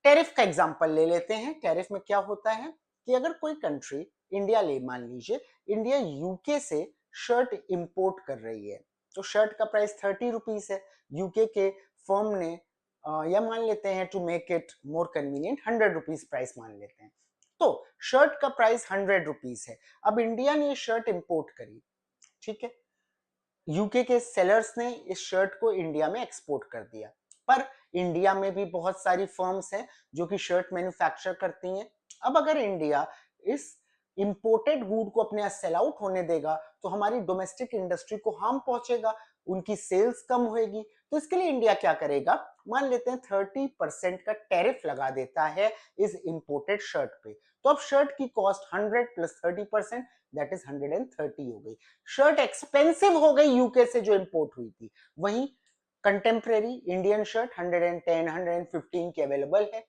Tariff का example ले लेते हैं। टैरिफ में क्या होता है कि अगर कोई कंट्री, इंडिया ले मान लीजिए, इंडिया यूके से शर्ट इंपोर्ट कर रही है, तो शर्ट का प्राइस 30 रुपीज है। यूके के फर्म ने या मान लेते हैं to make it more convenient 100 rupees price मान लेते हैं, तो शर्ट का प्राइस 100 रुपीज है। अब इंडिया ने ये शर्ट इंपोर्ट करी, ठीक है, यूके के सेलर्स ने इस शर्ट को इंडिया में एक्सपोर्ट कर दिया, पर इंडिया में भी बहुत सारी फर्म्स हैं जो कि शर्ट मैन्युफैक्चर करती हैं। अब अगर इंडिया इस इंपोर्टेड गुड को अपने यहाँ सेल आउट होने देगा तो हमारी डोमेस्टिक इंडस्ट्री को हार्म पहुंचेगा, उनकी सेल्स कम होएगी। तो इसके लिए इंडिया क्या करेगा, मान लेते हैं 30% का टैरिफ लगा देता है इस इंपोर्टेड शर्ट पे। तो अब शर्ट की कॉस्ट 100 प्लस 30% दैट इज 130 हो गई। शर्ट एक्सपेंसिव हो गई यूके से जो इंपोर्ट हुई थी। वहीं कंटेम्प्रेरी इंडियन शर्ट 110 115 की अवेलेबल है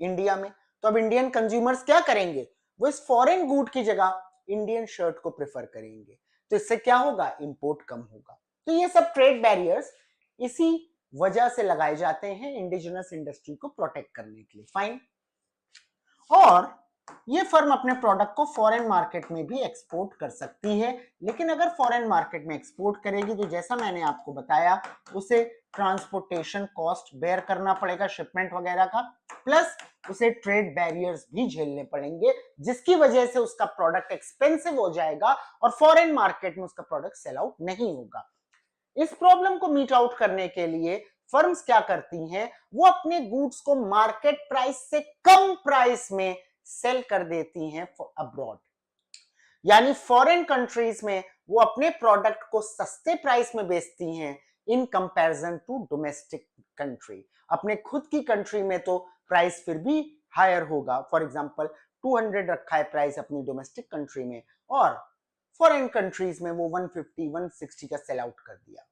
इंडिया में। तो अब इंडियन कंज्यूमर्स क्या करेंगे, वो इस फॉरेन गुड की जगह इंडियन शर्ट को प्रेफर करेंगे। तो इससे क्या होगा, इंपोर्ट कम होगा। तो ये सब ट्रेड बैरियर्स इसी वजह से लगाए जाते हैं इंडिजिनस इंडस्ट्री को प्रोटेक्ट करने के लिए। फाइन। और ये फर्म अपने प्रोडक्ट को फॉरेन मार्केट में भी एक्सपोर्ट कर सकती है, लेकिन अगर फॉरेन मार्केट में एक्सपोर्ट करेगी तो जैसा मैंने आपको बताया उसे ट्रांसपोर्टेशन कॉस्ट बेयर करना पड़ेगा शिपमेंट वगैरह का, प्लस उसे ट्रेड बैरियर्स भी झेलने पड़ेंगे, जिसकी वजह से उसका प्रोडक्ट एक्सपेंसिव हो जाएगा और फॉरेन मार्केट में उसका प्रोडक्ट सेल आउट नहीं होगा। इस प्रॉब्लम को मीट आउट करने के लिए फर्म्स क्या करती हैं, वो अपने गुड्स को मार्केट प्राइस से कम प्राइस में सेल कर देती हैं अब्रॉड, यानी फॉरेन कंट्रीज में वो अपने प्रोडक्ट को सस्ते प्राइस में बेचती हैं in comparison to domestic country. अपने खुद की कंट्री में तो प्राइस फिर भी हायर होगा, फॉर एग्जांपल 200 रखा है प्राइस अपनी डोमेस्टिक कंट्री में और फॉरेन कंट्रीज में वो 150 160 का सेल आउट कर दिया।